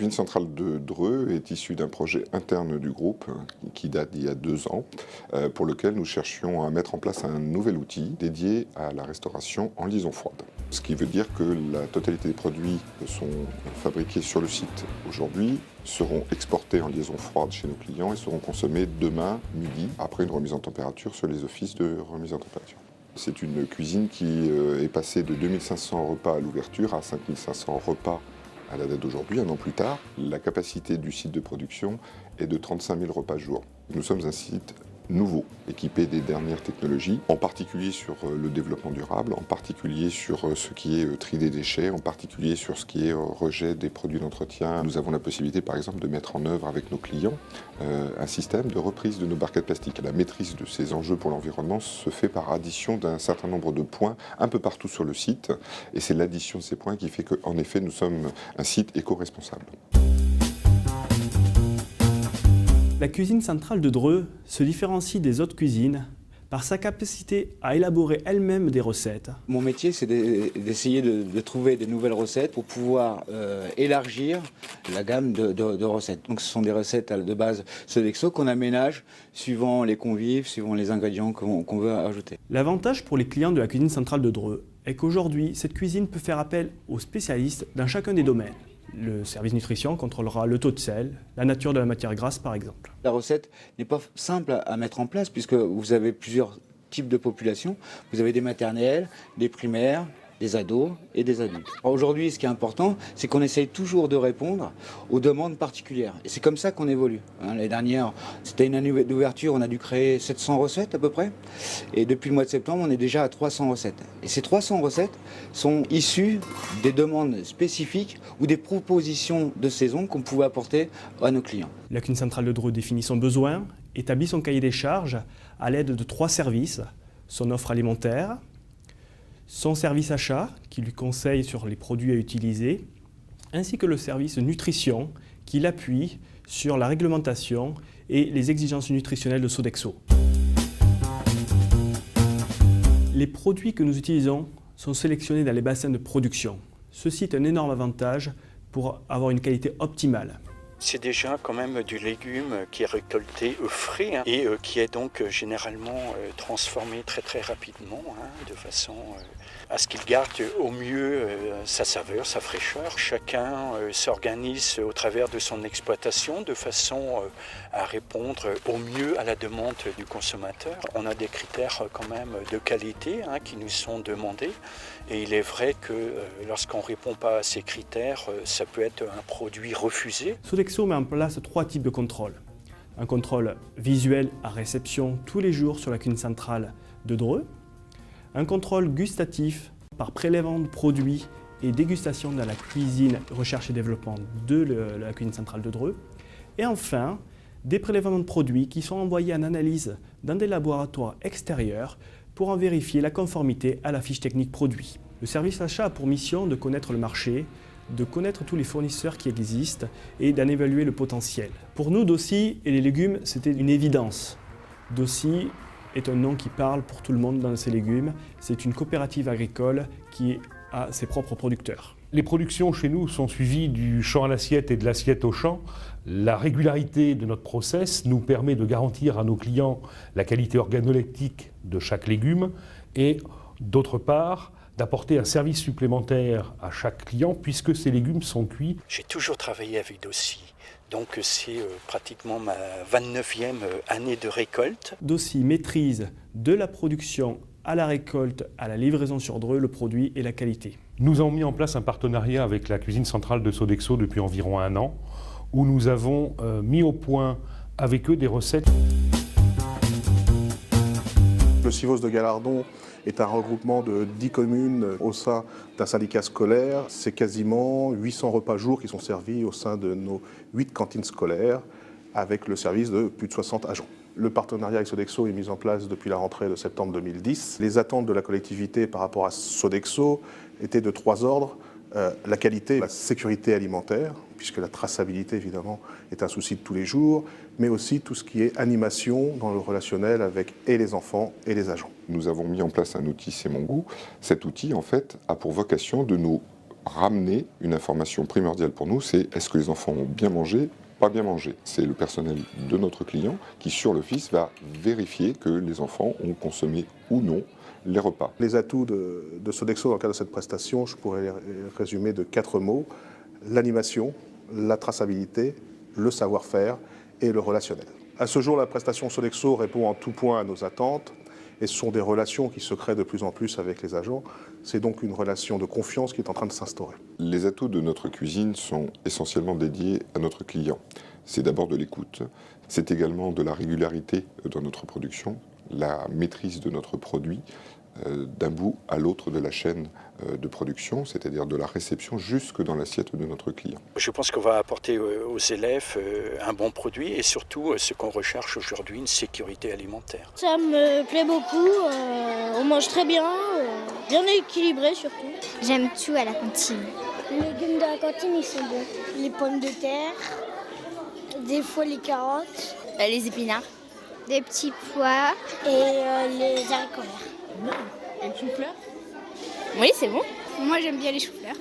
cuisine centrale de Dreux est issue d'un projet interne du groupe qui date d'il y a 2 ans, pour lequel nous cherchions à mettre en place un nouvel outil dédié à la restauration en liaison froide. Ce qui veut dire que la totalité des produits sont fabriqués sur le site aujourd'hui, seront exportés en liaison froide chez nos clients et seront consommés demain midi, après une remise en température sur les offices de remise en température. C'est une cuisine qui est passée de 2500 repas à l'ouverture à 5500 repas à la date d'aujourd'hui, 1 an plus tard. La capacité du site de production est de 35 000 repas jour. Nous sommes un site nouveau, équipé des dernières technologies, en particulier sur le développement durable, en particulier sur ce qui est tri des déchets, en particulier sur ce qui est rejet des produits d'entretien. Nous avons la possibilité, par exemple, de mettre en œuvre avec nos clients un système de reprise de nos barquettes plastiques. La maîtrise de ces enjeux pour l'environnement se fait par addition d'un certain nombre de points un peu partout sur le site, et c'est l'addition de ces points qui fait qu'en effet, nous sommes un site éco-responsable. La cuisine centrale de Dreux se différencie des autres cuisines par sa capacité à élaborer elle-même des recettes. Mon métier, c'est d'essayer de trouver des nouvelles recettes pour pouvoir élargir la gamme de recettes. Donc ce sont des recettes de base Sodexo qu'on aménage suivant les convives, suivant les ingrédients qu'on veut ajouter. L'avantage pour les clients de la cuisine centrale de Dreux est qu'aujourd'hui, cette cuisine peut faire appel aux spécialistes dans chacun des domaines. Le service nutrition contrôlera le taux de sel, la nature de la matière grasse par exemple. La recette n'est pas simple à mettre en place puisque vous avez plusieurs types de populations. Vous avez des maternelles, des primaires, des ados et des adultes. Aujourd'hui, ce qui est important, c'est qu'on essaye toujours de répondre aux demandes particulières. Et c'est comme ça qu'on évolue. L'année dernière, c'était une année d'ouverture, on a dû créer 700 recettes à peu près. Et depuis le mois de septembre, on est déjà à 300 recettes. Et ces 300 recettes sont issues des demandes spécifiques ou des propositions de saison qu'on pouvait apporter à nos clients. La cuisine centrale de Dreux définit son besoin, établit son cahier des charges à l'aide de 3 services, son offre alimentaire, son service achat, qui lui conseille sur les produits à utiliser, ainsi que le service nutrition, qui l'appuie sur la réglementation et les exigences nutritionnelles de Sodexo. Les produits que nous utilisons sont sélectionnés dans les bassins de production. Ceci est un énorme avantage pour avoir une qualité optimale. C'est déjà quand même du légume qui est récolté frais et qui est donc généralement transformé très rapidement, de façon à ce qu'il garde au mieux sa saveur, sa fraîcheur. Chacun s'organise au travers de son exploitation de façon à répondre au mieux à la demande du consommateur. On a des critères quand même de qualité qui nous sont demandés et il est vrai que lorsqu'on ne répond pas à ces critères, ça peut être un produit refusé. Sodexo met en place 3 types de contrôles. Un contrôle visuel à réception tous les jours sur la cuisine centrale de Dreux, un contrôle gustatif par prélèvement de produits et dégustation dans la cuisine recherche et développement de la cuisine centrale de Dreux, et enfin des prélèvements de produits qui sont envoyés en analyse dans des laboratoires extérieurs pour en vérifier la conformité à la fiche technique produit. Le service achat a pour mission de connaître le marché, de connaître tous les fournisseurs qui existent et d'en évaluer le potentiel. Pour nous, Dossi et les légumes, c'était une évidence. Dossi est un nom qui parle pour tout le monde dans ces légumes. C'est une coopérative agricole qui a ses propres producteurs. Les productions chez nous sont suivies du champ à l'assiette et de l'assiette au champ. La régularité de notre process nous permet de garantir à nos clients la qualité organoleptique de chaque légume et, d'autre part, d'apporter un service supplémentaire à chaque client puisque ces légumes sont cuits. J'ai toujours travaillé avec Dossi, donc c'est pratiquement ma 29e année de récolte. Dossi maîtrise de la production à la récolte, à la livraison sur Dreux, le produit et la qualité. Nous avons mis en place un partenariat avec la cuisine centrale de Sodexo depuis environ 1 an, où nous avons mis au point avec eux des recettes. Le CIVOS de Galardon est un regroupement de 10 communes au sein d'un syndicat scolaire. C'est quasiment 800 repas jour qui sont servis au sein de nos 8 cantines scolaires avec le service de plus de 60 agents. Le partenariat avec Sodexo est mis en place depuis la rentrée de septembre 2010. Les attentes de la collectivité par rapport à Sodexo étaient de 3 ordres. La qualité, la sécurité alimentaire, puisque la traçabilité évidemment est un souci de tous les jours, mais aussi tout ce qui est animation dans le relationnel avec et les enfants et les agents. Nous avons mis en place un outil C'est mon goût. Cet outil en fait a pour vocation de nous ramener une information primordiale pour nous, c'est est-ce que les enfants ont bien mangé, pas bien mangé. C'est le personnel de notre client qui, sur l'office, va vérifier que les enfants ont consommé ou non les repas. Les atouts de Sodexo dans le cadre de cette prestation, je pourrais les résumer de 4 mots. L'animation, la traçabilité, le savoir-faire et le relationnel. À ce jour, la prestation Sodexo répond en tout point à nos attentes et ce sont des relations qui se créent de plus en plus avec les agents. C'est donc une relation de confiance qui est en train de s'instaurer. Les atouts de notre cuisine sont essentiellement dédiés à notre client. C'est d'abord de l'écoute, c'est également de la régularité dans notre production, la maîtrise de notre produit d'un bout à l'autre de la chaîne de production, c'est-à-dire de la réception jusque dans l'assiette de notre client. Je pense qu'on va apporter aux élèves un bon produit et surtout ce qu'on recherche aujourd'hui, une sécurité alimentaire. Ça me plaît beaucoup, on mange très bien, bien équilibré surtout. J'aime tout à la cantine. Les légumes de la cantine, ils sont bons. Les pommes de terre, des fois les carottes, Les épinards. Des petits pois. et les haricots verts. Et le chou-fleur? Oui, c'est bon. Moi j'aime bien les choux-fleurs.